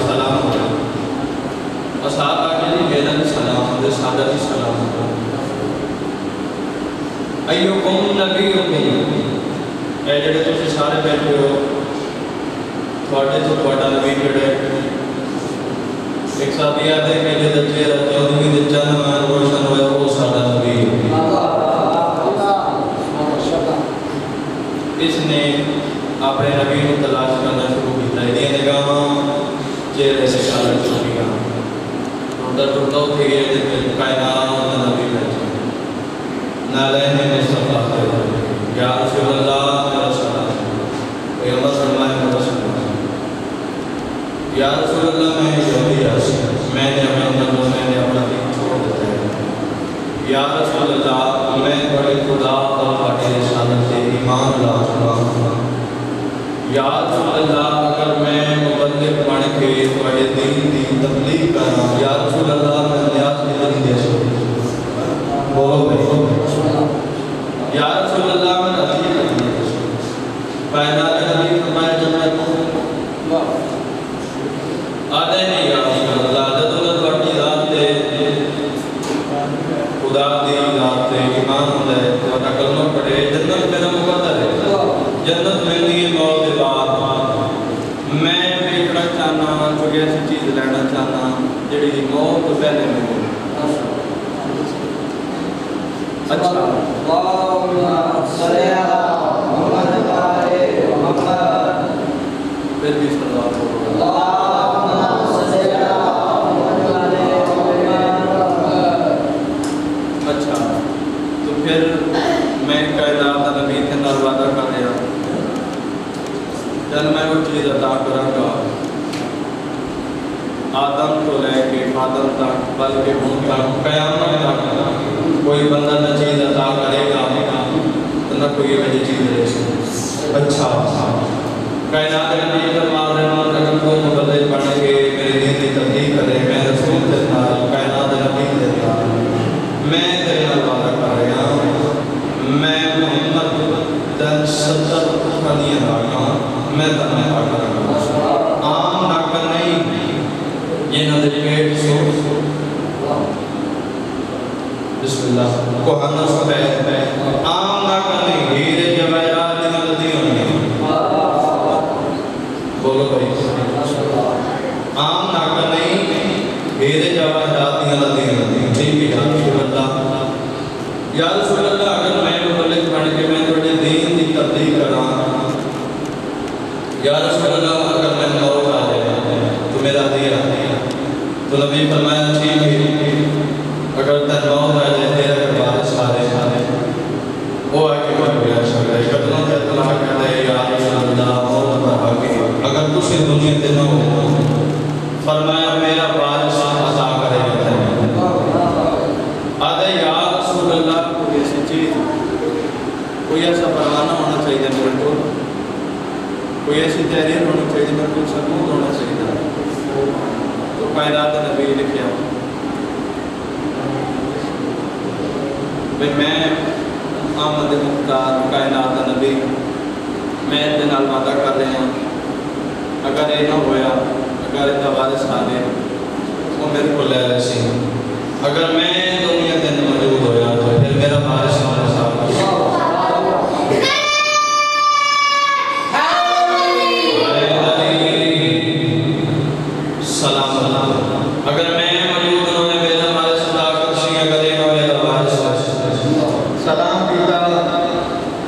सलाम शहादत की सलाम अय्युकुम नबीयुकुम ए जेडे तुसीं सारे बैठे हो थोड़े तो थोड़ा नबी जेडे एक सादिया दे मेले दा चेहरा 14वीं दे चंद रोशन होया वो साडा नबी इसने अपने नबी को तलाश करना शुरू किया ये निगाहां चेहरे से शामिल हो गया उधर टुटो थे ये कायनात का नबी बैठे नालैन मुस्तफा या रसूल अल्लाह मेरा सलाम पैगंबर फरमाए मेरा सलाम या रसूल अल्लाह मैं यहूदी मैंने अपना मतलब मैंने अपना दीन छोड़ दिया है या रसूल अल्लाह मैं बड़े खुदा और बड़े रिसालत से ईमान ला चुका हूं या रसूल अल्लाह अगर मैं मुबल्लिग बन के बड़े दीन दी तबलीग करा या रसूल अल्लाह मैं नियाज नहीं दे सकता बोलो या रसूल अल्लाह मैं नबी नहीं दे सकता पहला नबी फरमाया जब मैं आदे नहीं या रसूल अल्लाह जदों बड़ी रात ते खुदा दी रात ते ईमान ले तो कलमा पढ़े जन्नत मेरा मुकद्दर है जन्नत मिलनी है मौत के बाद मैं देखना चाहना कोई ऐसी चीज़ लेना चाहना जी मौत तो पहले मिले अच्छा फिर भी अच्छा तो फिर मैं कायनात नबी के नाल वादा कर रहा जब मैं वो चीज़ अता करांगा आदम को लेके आदम तक बल्कि हूँ तक क़यामत तक कोई बंदा न चीज़ अता करेगा तो न कोई वजह चीज़ रहेगी अच्छा कायनात नबी अगर को मुबल्लिग बन के मेरे दीन की तबलीग करे मैं रसूल के नाल कायनात नबी के नाल मैं तेरे नाल वादा कर रहा हूँ मैं मोहम्मद दन 70 खानियां लागा मैं तन्ने पाकर आम नाकर नहीं ये ना दे पेट सो बिस्मिल्लाह को हन्ना सफेद आम नाकर नहीं हीरे जवाहरात दी नदी होनी बोलो भाई आम नाकर नहीं हीरे जवाहरात दी नदी ठीक है या रसूल अल्लाह अगर मैं मुबल्लिग बन के मैं थोड़े दीन की तबलीग करा या रसूल अल्लाह अगर मैं मौत आ जाए तो मेरा दिया तो नबी फरमाया ठीक है अगर तन मौत आ जाए तेरा घर वारिस सारे वो आके मर गया शक्ल कदमों पे तला कहते या रसूल अल्लाह मौत पर आके अगर तुझ दुनिया ते न हो फरमाया मेरा वारिस अता करेगा आदे या रसूल अल्लाह कोई ऐसी चीज़ कोई ऐसा परवाना होना चाहिए मेरे को कोई ऐसी तहरीर होनी चाहिए मेरे को सबूत होना चाहिए तो कायनात नबी लिखा भाई मैं आमद मुख्तार कायनात नबी मैं इहदे नाल वादा कर रहा अगर ये ना होया अगर इसका वारिस आ गए वो मेरे को ले रहे सी अगर मैं दुनिया के अंदर मौजूद होया तो फिर मेरा वारिस हमारे साथ अगर मैं मौजूद उन्होंने मेरा वारिस अदा कर अगर ये ना मेरा वारिस सलाम पीता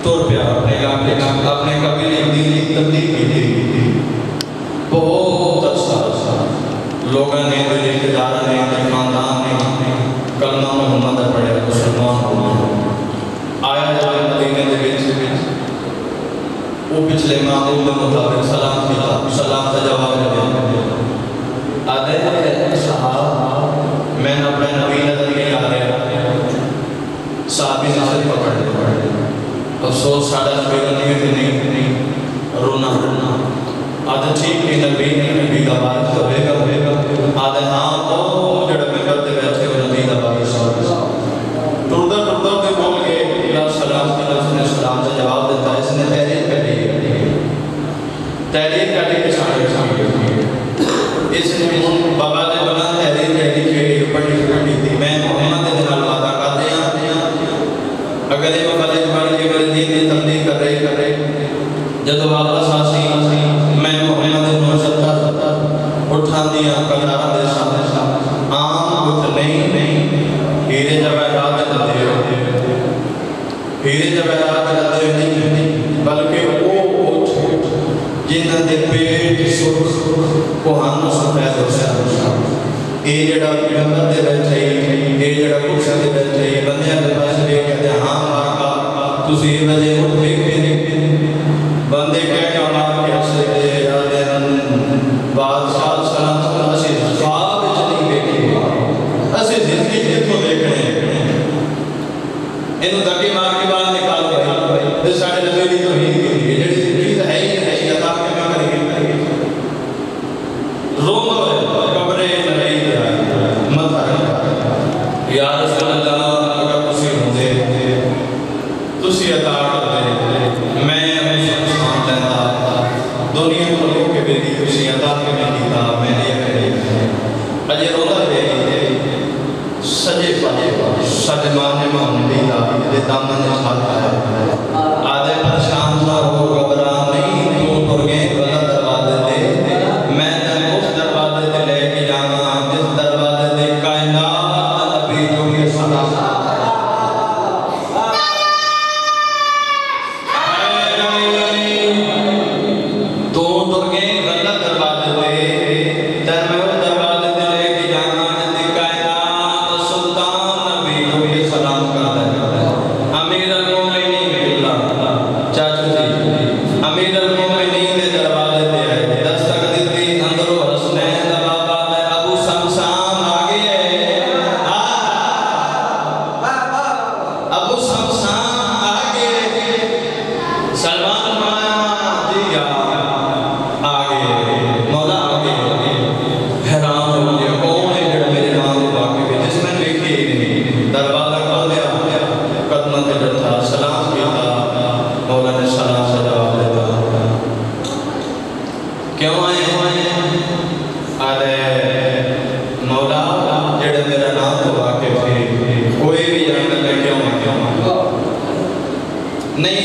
तुर पिया अपने इलाके अपने कबीले दीन की तबलीग की बहुत अच्छा लोगों ने रिश्तेदार ने खानदान ने कलमा मोहम्मद पढ़े मुसलमान हो आया जब मदीने के विच वो पिछले मामूल के मुताबिक सलाम किया सलाम का जवाब दिया आधे साहब मैंने अपने नबी नजर नहीं आ रहा साहबी नजर पकड़ अफसोस साढ़ा नबी नहीं रोना रोना आधे ठीक है नबी नहीं नबी का वारिस होएगा आधे हाँ तो जड़ में करते बैठे हुए नबी का वारिस टुरदा टुरदा के बोल के या सलाम का उसने सलाम का जवाब देता है इसने तहरीर कर दी इसने बाबा ने बना तहरीर के पढ़ी थी मैं मोहम्मद जदों वापस आसी मैं मोहम्मद नूं सत्तर उठां दियां कतारां दे साथ आम कुछ नहीं हीरे जवाहरात दे हीरे जवाहरात दे नहीं बल्कि वो उठ जिन्हां दे पेट सुख कोहानों सफेद हो ये जड़ा पैगंबर दे बैठे ये जड़ा कुर्सी दे बैठे बंदियां दे पास ले कहते हां माका तुसी वजे उठ के बंदे कह के मार के सजदे रादे बादशाह सलाम असी ख्वाब विच नहीं देखे असी जिंदगी जितो देखने इनु धक्के मार के बाहर निकाल भाई ते साडे नबी दी तौहीद की जेड़ी चीज है ही नहीं अता के ना करेंगे रोम कब्रे नहीं मत या रसूल अल्लाह अगर तुसी होंदे तुसी अता कर दे मैं सान लेंदा दुनिया को लोग के बेदी खुशी अता के मैं कीता मैंने अजे रोंदा है सजे पाजे सजे माने मोहम्मदी दा दे दामन ने हाथ है आदे परेशान ना हो घबरा नहीं तू टुर गए वाला दरवाजे दे मैं तने उस दरवाजे ते लेके जाना जिस दरवाजे दे कायनात नबी जो ये सदा तो टुर गए वाला दरवाजे दे तर मैं उस दरवाजे ते लेके जाना जिस कायनात सुल्तान नबी जो ये सलाम करता है अमीर अल-मोमिनीन बिल्लाह चाचू जी अमीर अल-मोमिनीन दे दरवाजे ते है दस्तक दी अंदरों हसनैन दा बाबा है अबू शमशान आ गए अबू शमशान आ गए सलमान जी आ गए मौला आ गए हैरान हो गया कौन है जड़ा मेरे नाम दे वाकिफ है जिस मैंने देखी दरवाजा खोल दिया कदम ते बैठा सलाम किया मौला ने सलाम से जवाब दिया क्यों आए अरे मौला जड़ा मेरा नाम तो वाकिफ है कोई भी जानता है क्यों नहीं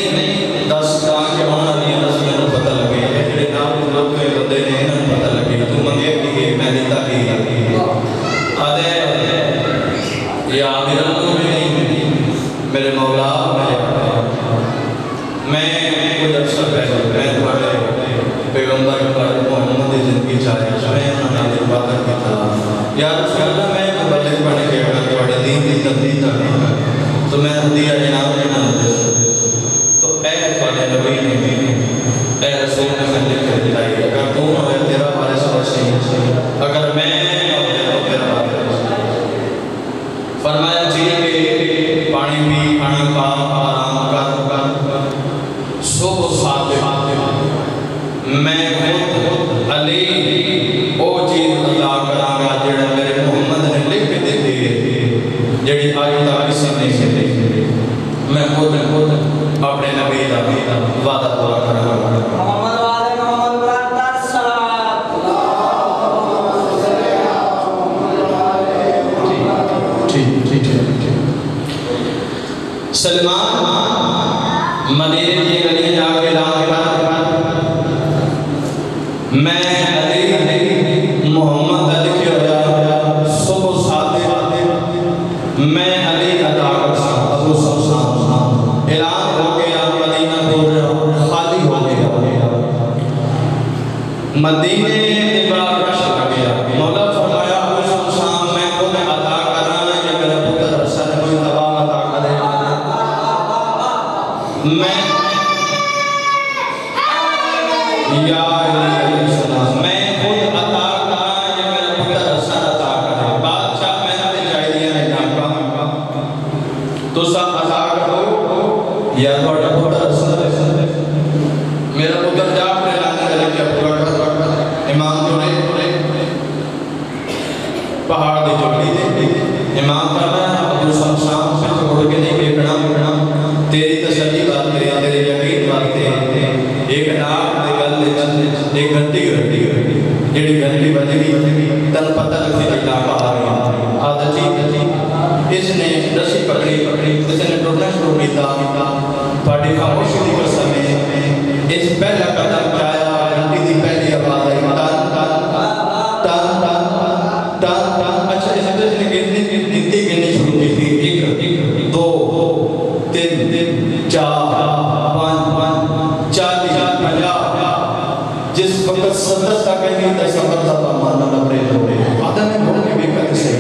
दस के होना नहीं दस मैंने पता लगे जेडे नाम लोग के बंदे ने इन्हें पता लगे तू मंगे कि मैं देता की आदे या मेरा को भी नहीं मेरे मौला मैं कुछ अरसा पहले मैं तुम्हारे पैगंबर मोहम्मद की जिंदगी चाहे मैं उन्होंने इबादत की था यार उसका मैं बल्ले पढ़ने के अगर तुम्हारे दीन की तब्दील करना तो मैं दिया जनाब लेना तो ऐ वाले नबी ने ऐ रसूल ने मैंने लिख कर दिलाई अगर तू है तेरा बारे सब सही अगर मैं तो तेरा बारे फरमाया जी के पानी पी खाना खा आराम कर सो साथ मैं खुद अली ओ चीज अता करांगा जेड़ा मेरे मोहम्मद ने लिख के दे दी जेड़ी आज तक किसी ने मैं खुद अपने नबी दा वादा पूरा करांगा मोहम्मद वाले मोहम्मद बराबर सलात ठीक सलमान मदीने की गली जाके मैं अली मोहम्मद अली के होया सुबह सादे मैं अली अता करसा अबू शमशान ऐलान हो गया मदीना पूरा खाली हो गया मदीने के बाद रश आ गया मौला फरमाया अबू शमशान मैं खुद अता कराना ये मेरा पुत्र हसन कोई दवा अता करे मैं या मैं खुद अता करा ये मेरा पुत्र हसन अता करे बादशाह मैंने चाहिए नहीं जाका तो सब अता करो या थोड़ा पुत्र हसन मेरा पुत्र जा अपने लाने लगे पूरा इमाम तोरे पहाड़ की चोटी दे इमाम फरमाया अबू शमशान से छोड़ के नहीं देखना तेरी तसल्ली बात करे तेरे यकीन बात एक नाक दे गल एक घंटी जेडी घंटी बजेगी तन पता लगे कितना बाहर है आदत इसने रस्सी पकड़ी इसने टुरना शुरू किया थोड़ी खामोशी की कसम है इस पहला कदम उठाया, घंटी की पहली आवाज आई, टन टन टन टन टन टन। अच्छा इसने गिनती गिननी शुरू की थी, 1 2 3 4 5 40 50। जिस वक्त 70 तक गई तो 70 का मानना अपने जोड़े आदम ने बोल के बेकर सही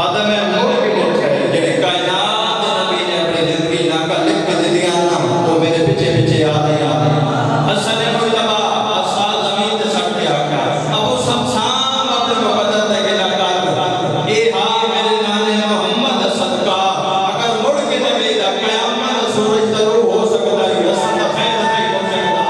आदम ने बोल के देखा जेडे कायनात दे नबी ने अपनी जिंदगी ना का लिख के दे दिया ना, तो मेरे पीछे पीछे आ गया असल ने कोई दबा असाल जमीन ते सट के आका अबू सब शाम अपने मुकद्दर ते के लकार ए हां मेरे नाने मोहम्मद सदका अगर मुड़ के नबी दा कयामत सूरज जरूर हो सकता है असल दा खैर नहीं हो सकता।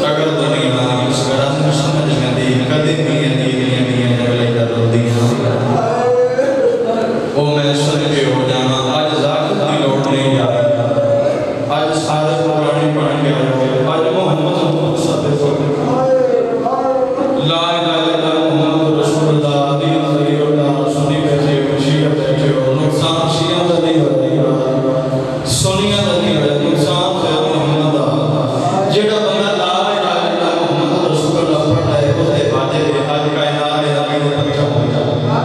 अगर दुनिया इस गरज में समझ में दी कदे मियां दी जगले दा रोदियां ओ मैं सदके हो जाना आज जाकिर दी लोड़ नहीं यार आज सारे पुराने पढ़ के आज मोहम्मद सल्लल्लाहु ला इलाहा इल्लल्लाह मुहम्मद रसूलुल्लाह दीन सलील्लाह सुनी बैठे खुशी बैठे और नुकसान शिया दा नहीं हो सोनिया दा नहीं हो नुकसान से मोहम्मद जेड़ा बंदा ला इलाहा इल्लल्लाह मुहम्मद रसूलुल्लाह पढ़ता है उसके बाजे में आज कायनात में नबी ने पक्का हो जाता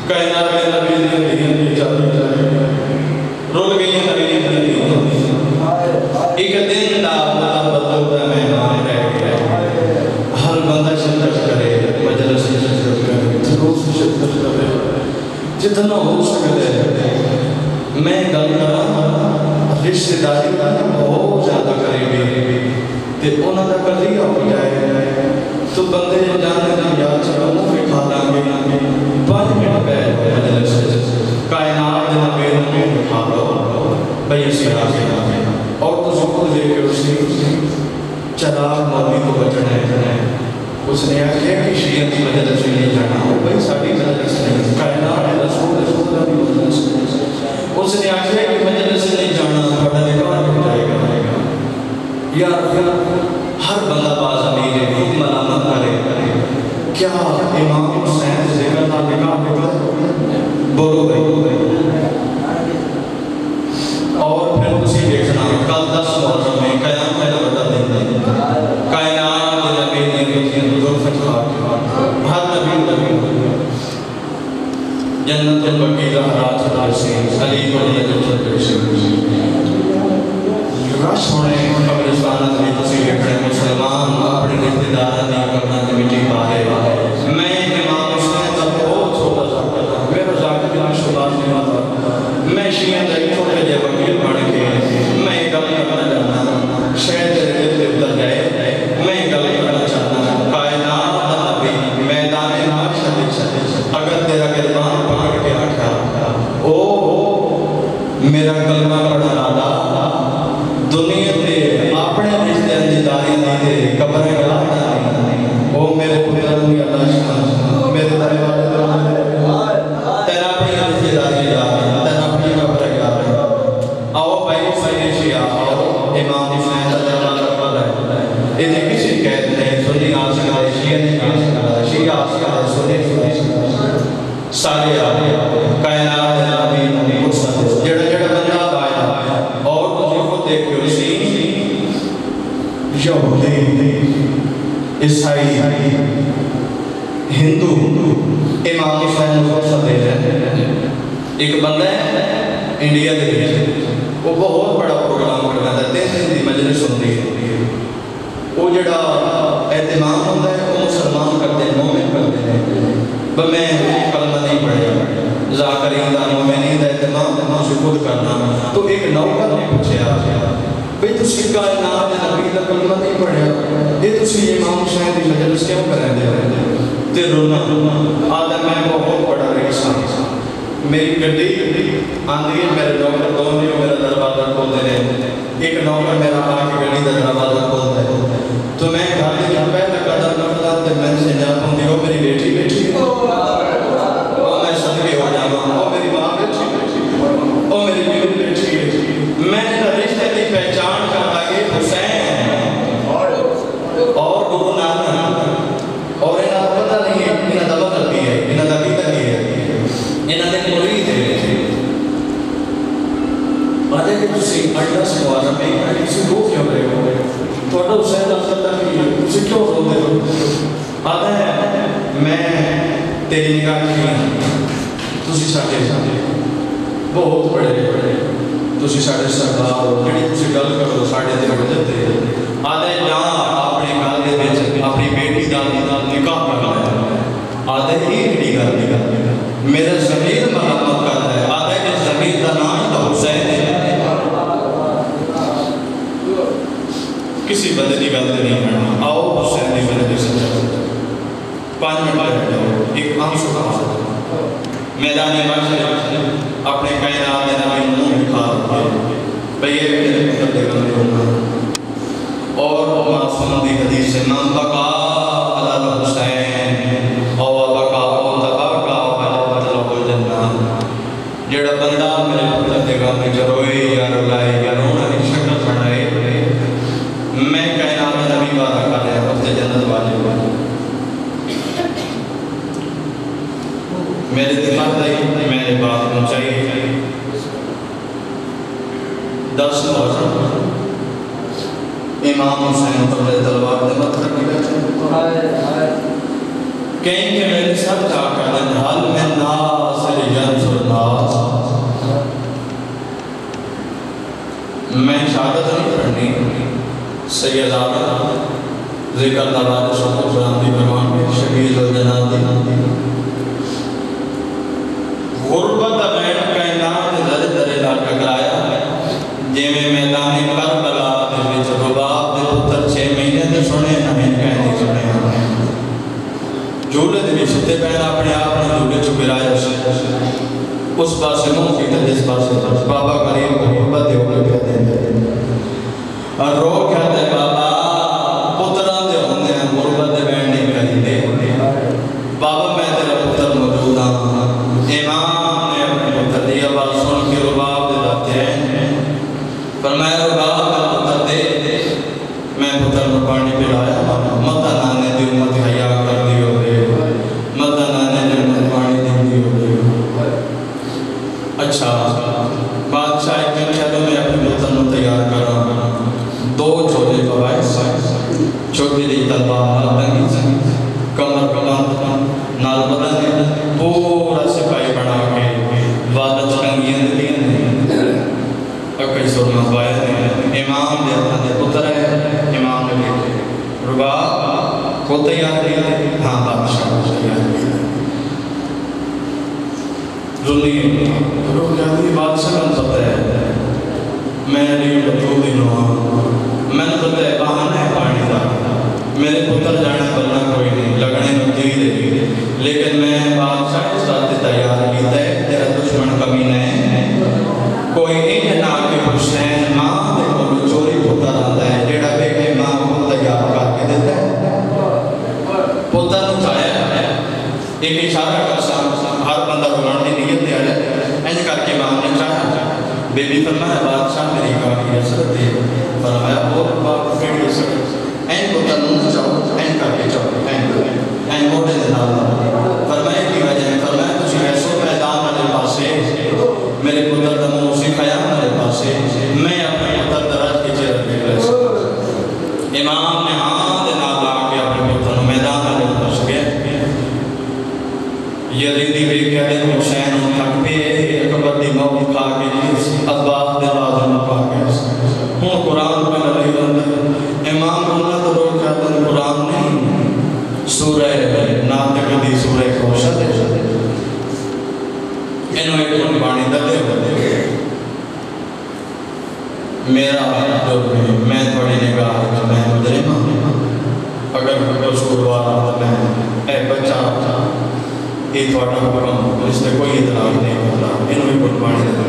कायनात में नबी ने जिंदगी चलती जाए रुल गई है नबी ने एक दिन दा बदलता मेहमान रह गया हर बंदा शिरकत करे मजलिस में शिरकत करे रोज शिरकत करे जितना हो सके। मैं गल करा रिश्तेदारी का बहुत ज्यादा करीबी ते उन्हां दा कलिया हो जाए तो बंदे जो जाने ना यार चलो मुंह पे खा लांगे 5 मिनट बैठ मजलिस कायनात दे नबी नूं मुंह पे खा लो भाई इसी आ गए और तो खुद लेके उसी चराग मौली को बचना है। उसने आखिया कि शिया की मजलिस में नहीं जाना हो भाई साड़ी मजलिस नहीं कायनात है रसूल का भी मजलिस। उसने आखिया कि मजलिस से नहीं जाना पढ़ा लिखा हो जाएगा यार हर बंदा बाज अमीर है खुद मलामत करे क्या इमाम हुसैन जिक्र ना निकाह बोलो भाई और फिर उसी देखना कल 10 मुहर्रम में क़यामत का बड़ा दिन है कायनात के नबी ने की हुजूर फरमा हर नबी जन्नतुल बकी ज़हरात से अली को रश होने कब्रिस्तान में तुसी देखने मुसलमान अपने रिश्तेदार नहीं करना के मिट्टी पाए मैं इमाम हुसैन का बहुत छोटा सा करता मेरा जाकर बिना शुबात नहीं होता मैं शिया का एक छोटे जे वकील बन के मैं गल करना चाहता शायद तेरे दिल उतर जाए मैं गल करना चाहता कायनात दा नबी मैदान महशर अगर तेरा गिरबान पकड़ के रखा ओ मेरा कलमा पढ़ा दादा दुनिया ते अपने रिश्तेदारी दी कब्र गला ओ मेरे पुत्र दी अल्लाह मेरे दरबार तेरा अपनी रिश्तेदारी तेरा अपनी कब्र गला आओ भाई सही शिया आओ इमाम हुसैन दा दरबार पर है इधर किसी कैद नहीं सुन्नी आशिक है शिया नहीं आशिक है शिया आशिक है सुन्नी सारे आ कायनात नबी मुर्सद जेड़ा जेड़ा बंदा आया और तुझे को देखियो सी यहूदी ईसाई हिंदू इमाम हुसैन को सदे एक बंदा है इंडिया दे वो बहुत बड़ा प्रोग्राम करता है 3 दिन की मजलिस होती है वो जेड़ा एहतमाम होता है वो मुसलमान करते हैं मोमिन करते हैं मैं कलमा नहीं पढ़ा ज़ाकरीन दा मोमिनीन दा एहतमाम मुझे खुद करना तो एक नौकर ने पूछा भाई तुसी कायनात दे नबी दा कलमा नहीं पढ़ा ये तुसी इमाम हुसैन दी मजलिस क्यों करांदे ते रोना आदम मैं बहुत बड़ा रेसा मेरी गड्डी आंदी है, मेरे नौकर दो नहीं मेरा दरवाजा खोलते हैं, एक नौकर मेरा आके गड्डी का दरवाजा खोलता है, तो मैं घर के पहला कदम रखता तो मैं से जा पाऊंगी वो मेरी बेटी बैठी ओ मैं सदके हो जावा, ओ मेरी माँ बैठी ओ मेरी बीवी बैठी, मैं रिश्ते की पहचान कर लगे हुसैन और गुरु नानक और इन्हें पता नहीं है इन्हें दवा करती है, इन्हें दबी करती है, इन्होंने मुरीद है आधे कि तुसी अड्डा सवार में किसी रो क्यों रहे हो, थोड़ा हुसैन अफजल की तुसी क्यों रोते हो, आधा है मैं तेरी निगाह की तुसी साडे बहुत बड़े तुसी साडे सरदार हो, जेडी तुसी गल करो साडे ते बड़े जते आधे ना अपने गल दे विच अपनी बेटी दा निकाह करना, आधे ही जेडी गल मेरा ज़मीर मरम्मत करता है, आधा के ज़मीर का नाम तो हुसैन है, किसी बंदे की गल नहीं करना, आओ हुसैन की बंदे की समझा 5 मिनट बैठ जाओ, एक आंसू का मैदान अपने कायनात में नबी मुंह दिखा भैया मेरे पुत्र और मासूम दी हदीस से नाम बका अला हुसैन और बका जेड़ा बंदा मेरे पुत्र के गम में रोए या रुलाए या रोना की शक्ल बनाए, मैं कायनात में नबी वादा कर रहा हूं उससे जन्नत वाले मेरे दिमाग में मैंने बात पहुंचाई 10 इमाम हुसैन पर तलवार ने मत रखी कहीं के मेरे सब जाकर हल में नासिर यंसुर नास, मैं शहादत नहीं पढ़नी सैयद आदम ज़िक्र दरबार शोक जनाबी भगवान के शहीद और जनाबी गुरबत बैठ कायनात दर दरे ला टकराया जिवें मैदान करबला दे विच रुबाब दे पुत्र 6 महीने दे सुने नहीं कहने सुने झूले के सुते पैर अपने आप ने झूले चुप गिराया उस पास मुंह की जिस पास बाबा करीम को गुरबत दे के कहते और रो कहते बाबा पुत्रा दे होंदे हैं गुरबत दे बैठ नहीं करीदे बाबा मैं तेरा पुत्र मौजूद हां, इमाम ने अपने पुत्र दी आवाज सुन के रुबाब दे लाते हैं फरमाया रुबाब का पुत्र दे, मैं पुत्र को पानी पिलाया मत नाने दी उम्मत हया कर दियो अच्छा बादशाह मैं चलो मैं अपने पुत्र को तैयार करा 2 छोटे कवायद छोटी दी तलवार कमर कमर नाल बदन पूरा सिपाही बना के वादत टंगियां दी कई सुरमा पाया इमाम दे पुत्र है इमाम ने बेटे रुबाब को तैयार किया हाँ बादशाह को तैयार किया बादशाह को पता है मैं मैंने पता है बहाना है पानी का मेरे पुत्र जाने बनना कोई नहीं लगने में लेकिन मैं बादशाह के साथ तैयार किया है तेरा दुश्मन कमी नहीं कोई एक ना के हुसैन माँ को चोरी पुत्र आता है जेड़ा बेटे माँ को तैयार करके देता है पुत्र उठाया एक इशारा कर हर बंदा बुलाने की नीयत दे आया इंज करके मां ने चाहा बेबी फरमाया बादशाह मेरी गाड़ी असर दे फरमाया और बाप केड़ी असर ऐन को तनु जाओ ऐन करके जाओ ऐन मोटे दे नाल फरमाया की वजह है फरमाया तुसी ऐसो मैदान वाले पासे मेरे पुत्र दा मुंह सिखाया मेरे पासे मैं अपने पुत्र दराज के चेहरे पे इमाम ने हां दे नाल आके अपने पुत्र को मैदान वाले पास गया यजीदी भी कहते हैं हुसैन थक पे अकबर दी मौत खा के असबाब दे लाजम पा के हूं कुरान पे लगी इमाम बोलना तो लोग कहते हैं कुरान नहीं सूरह नातिक दी सूरह कौशल इन्हों एक बाणी दे मेरा जो मैं थोड़ी निगाह मैं मुजरिम अगर कसूरवार मैं ए बच्चा ये थोड़ा हुक्म इसमें कोई इतराज नहीं इन्हों भी पानी दे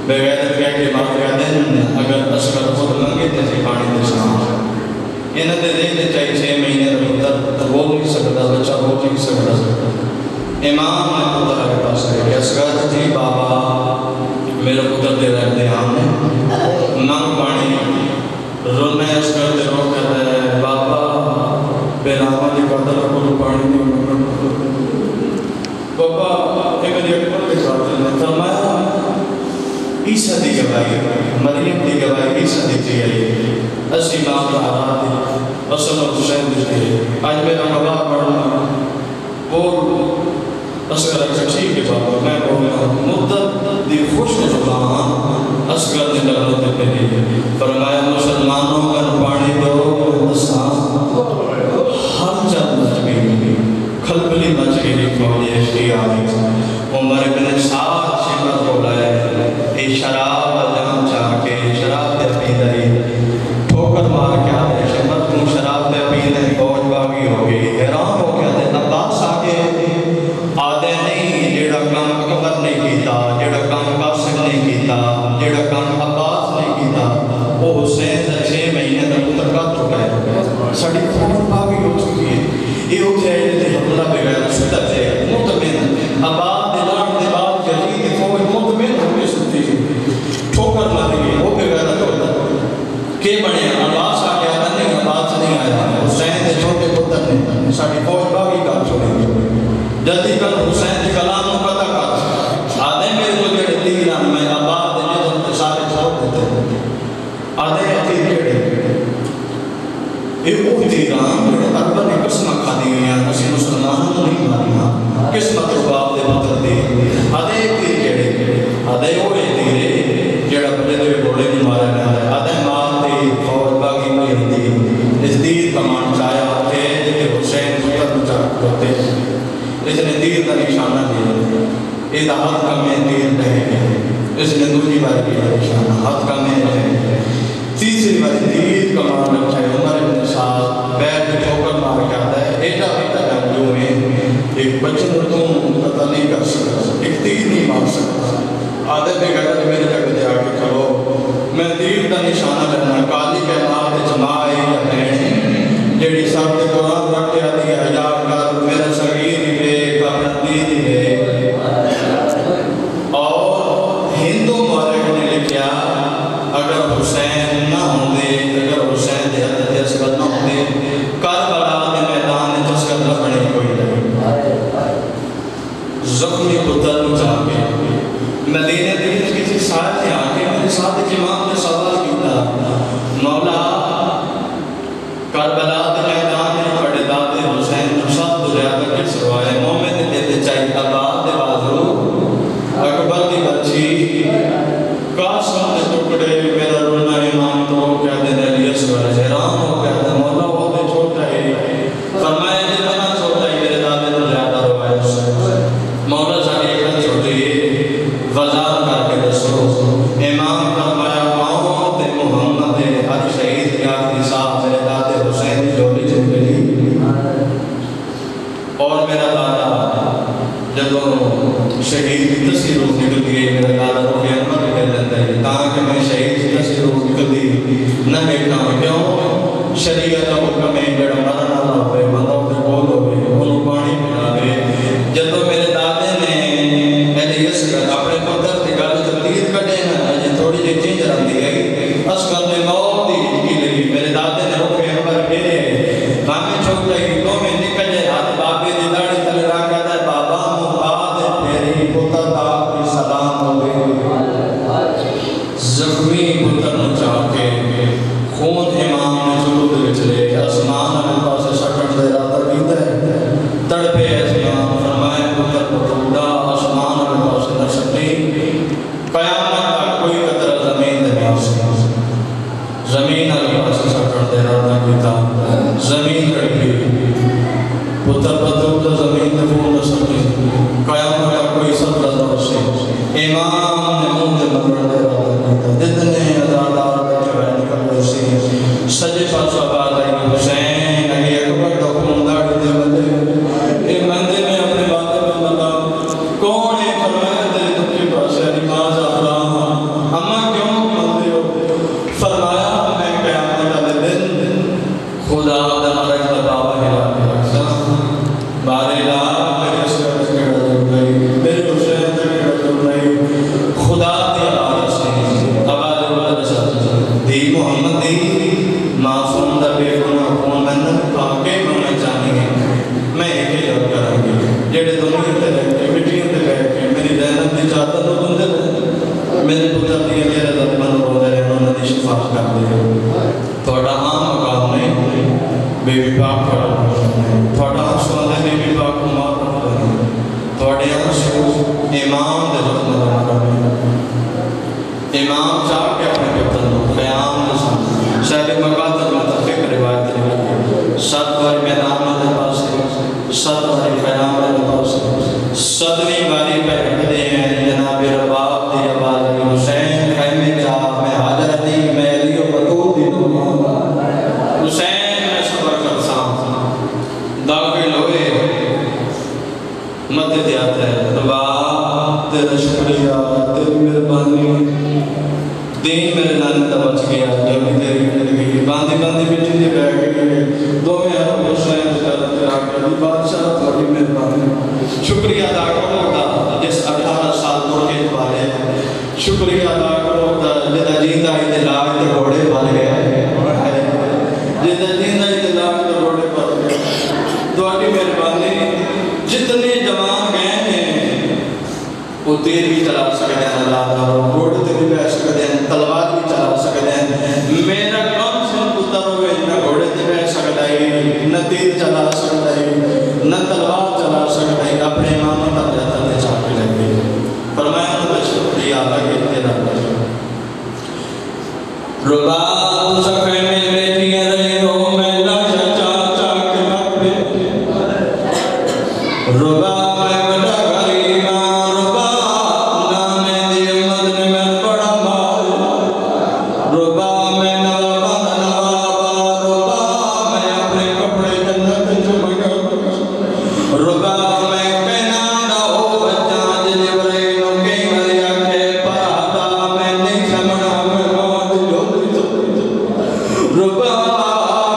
बगैर कह के मार कहते हैं अगर असगर खुद मंगे तो अभी पानी दे सका इन्हों के देखते चाहिए 6 महीने का पुत्र तो बोल नहीं सकता बच्चा बोल नहीं सकता इमाम ने पुत्र के पास गए असगर जी बाबा मेरे पुत्र दे रहे हमने मंग पानी रोने असगर दे रो कहते हैं बाबा बेलामा जी कहता को पानी नहीं बाबा एक मेरी अकबर के साथ ने फरमाया ईसा दी गवाही मरियम दी गवाही ईसा दी थी आई असी मां का हाथ असल हुसैन दी आज मेरा गवाह पढ़ना और असगर अच्छी के बाबा मैं बोल रहा हूं मुद्दत दी खुश जुबान असगर ने लगन दे पहले फरमाया मुसलमानों का पानी दो दसा हर जन मच गई खलबली मच गई फौज की आ गई उमर इब्न साद शिमर बोला है ए शराब जाम जाके शराब दे पी रही ठोकर मार के आ गए शिमर तुम शराब दे पी रही फौज बागी हो गई हैरान हो गया ते अब्बास आके आदे नहीं जेड़ा काम अकबर ने कीता जेड़ा काम कासिम ने कीता जेड़ा काम अब्बास ने कीता वो हुसैन दा 6 महीने दा पुत्र का चुका है साडी फौज बागी हो चुकी है ये उठे ते हमला बगैर सुता थे मुतमिन अब्बास दे लाड दे बाद यजीद की फौज मुतमिन होके सुती ठोकर मार गई वो बगैर होता के बने अब्बास आ गया नहीं अब्बास नहीं आया हुसैन दे छोटे पुत्र ने साडी फौज बागी का छोड़ी जल्दी कर हुसैन के कलाम को पता कर आधे मेरे को जेड़े तीर मैं आबाद दे तो सारे छोड़ देते आधे तीर जेड़े ये वो तीर जेड़े अकबर ने कसम खा दी है असि मुसलमानों को नहीं मारना किस्मत बाप दे पुत्र दे आधे तीर जेड़े आधे वो तीर जेड़ा बड़े दे घोड़े नहीं मारा जाता आधे मार दे फौज बागी में हिंदी इस तीर कमान चाया थे जे हुसैन पुत्र चाक होते इसने तीर का निशाना दिया ये हाथ का में तीर रहे इसने दूसरी बार किया निशाना हाथ का में रहे तीसरी बार तीर का मार रखा है उमर इब्न साद बैठ ठोकर मार के आता है एटा बेटा गंजू में एक बच्चन तुम पता नहीं कर सकता एक तीर नहीं मार सकता आदत में कहता मेरे जगह दे आके चलो मैं तीर का निशाना लेना काली के मार के जमाए या बहन जेडी सब के कुरान रख के आती है हजार कर मेरा सगीर है कबरदीद है और हिंदू मौलवी ने लिखा अगर हुसैन ना होंगे अगर हुसैन दे हद असगर ना होंगे करबला के मैदान में असगर ना बने कोई नहीं जख्मी पुत्र जाके मदीने के किसी साथ ने आके मेरे साथ इमाम ने सवाल किया मौला करबला के मैदान में बड़े दादे हुसैन सब ज्यादा किस रवाए मोमिन देते चाहिए आबाद दे बाजू अकबर की बच्ची कासम के टुकड़े मेरा रोना इमाम तो कहते हैं अली असगर हैरान हो गया था मौला वो भी छोटा है फरमाया जितना छोटा है मेरे दादे तो ज्यादा रवाए मौला साहब एक छोटी वज़ार करके दसो इमाम फरमाया आओ ते मोहम्मद हर शहीद के आखिरी साहब मेरे दादे हुसैन की जोड़ी चल गई और मेरा दादा जब शहीद की तस्वीर निकल गई मेरा दादा को अमर कर लेता है ताकि मैं शहीद की तस्वीर निकलती न देखना क्यों शरीयत का हुक्म है जड़ा मरना ना होवे मतलब ते बोल होवे ओनु पानी पिलावे जब मेरे दादे ने अली असगर अपने पुत्र की गल तो तीर कटे ना जे थोड़ी जी चेंज रंदी है असगर ने मौत की लगी मेरे दादे ने रुके अमर फेरे कामे छोटा की तो में निकल जाए हाथ बाबे दी दाढ़ी तले रख के बाबा मुबाद फेरी पुत्र दा की सलाम होवे जख्मी पुत्र न चाके खून इमाम ने जुलूद विच ले आसमान में पास खुदा दा मरज दा बाबा है बारे ला मेरे शहर के नहीं मेरे हुसैन के नहीं खुदा दी आवाज़ से आवाज़ वाला दी मोहम्मद दी मासूम दा बेगुनाह कौन बंदा पाके मैं जानेंगे मैं एक ही जब करूंगी जेड़े दुनिया ते रह के मिट्टियों ते बैठ के मेरी ज़ैनब दी चाहता तो बंदे मेरे पुत्र दी मेरे ज़बान रोंदे रहे उन्होंने दी शिफात कर दी थोड़ा आम मकाम नहीं बेबी पाक का थोड़ा आंसू दे बेबी पाक को माफ कर थोड़े आंसू इमाम दे जख्म दा इमाम चाह के अपने पुत्र को क़याम दे शायद मकातल मुतफिक रिवायत है 7 बार मैदान दे पास 7 बार क़याम दे पास 7वीं बारी पे रखते हैं जनाब रबाब दी आवाज़ हुसैन खैमे जा मैं हाजिर दी मैं अली व बतूल दी हुसैन मैं सबर करसा दाखिल होए मत आता है रबाब तेरा शुक्रिया तेरी मेहरबानी दिन मेरे नाम का बच गया जब तेरी जिंदगी बांधी बांधी मिट्टी से बैठ गई दो में हुसैन का बादशाह थोड़ी मेहरबानी शुक्रिया अदा करो जिस 18 साल के बारे शुक्रिया अदा करो जिदा जींदा इलाज ते घोड़े बन गए जिदा जींदा इलाज ते घोड़े बन गए तुम्हारी मेहरबानी जितने जवान गए हैं वो तीर भी चला सकते हैं अल्लाह का घोड़े ते भी बैठ सकते हैं तलवार भी चला सकते हैं मेरा कम से पुत्र होवे न घोड़े ते बैठ सकता है न तीर चला सकता है न तलवार चला सकता है अपने इमाम तक जाता है चापे लगे फरमाया तो शुक्रिया लगे तेरा रुबा सखे में बेटियां रही हो मैं लाशा चाचा के बापे रुबा मैं बड़ा गरीबा रुबा नामे दी उम्मत ने मैं बड़ा माल रुबा मैं नवाबा रुबा मैं अपने कपड़े जन्नत चुम गया रुबा मैं कहना ना हो बच्चा जिले नो के मरिया के पाता मैं नहीं समझा मैं बात जो रुबा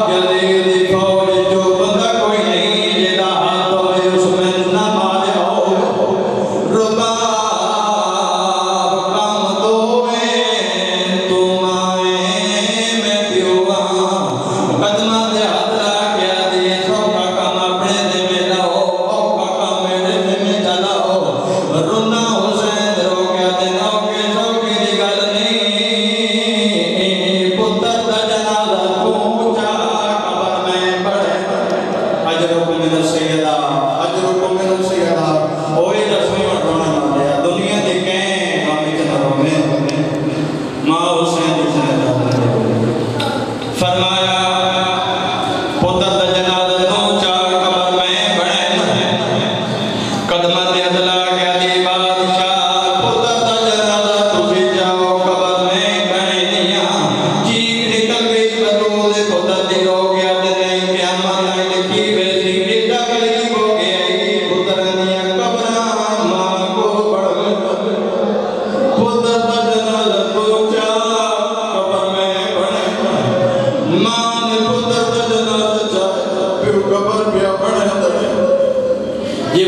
गली दी फौज जो बंदा कोई नहीं जेदा हाथ होए उसमें ना मारे हो रुबा काम तो तुम आए मैं पियुआ कदमा दे हाथ ला के दिए सौका काम अपने दे मेरा हो औका काम मेरे दे में चला हो रुना हुसैन रो के देना के सौकी दी गल नहीं पुत्र दा जनाजा पूछा कबर में पड़े अजरुकुम मिन सैयदा ओए रसूल रोना मारे दुनिया दे के हम इतना रोने मां हुसैन फरमाया पुत्र दा जनाजा पूछा कबर में पड़े कदम ते अदला के दी बादशाह पुत्र दा जनाजा तुझे जाओ कबर में गए दिया चीख निकल गई बतूल पुत्र दी रो गया ते नहीं क़यामत आई लिखी वैसी बेटा गरीब हो गया पुत्र दिया कब्रां मां को पड़ गए पुत्र दा जनाजा पूछा कबर में पड़े मां ने पुत्र दा जनाजा चाहा फिर कबर पे पड़े ये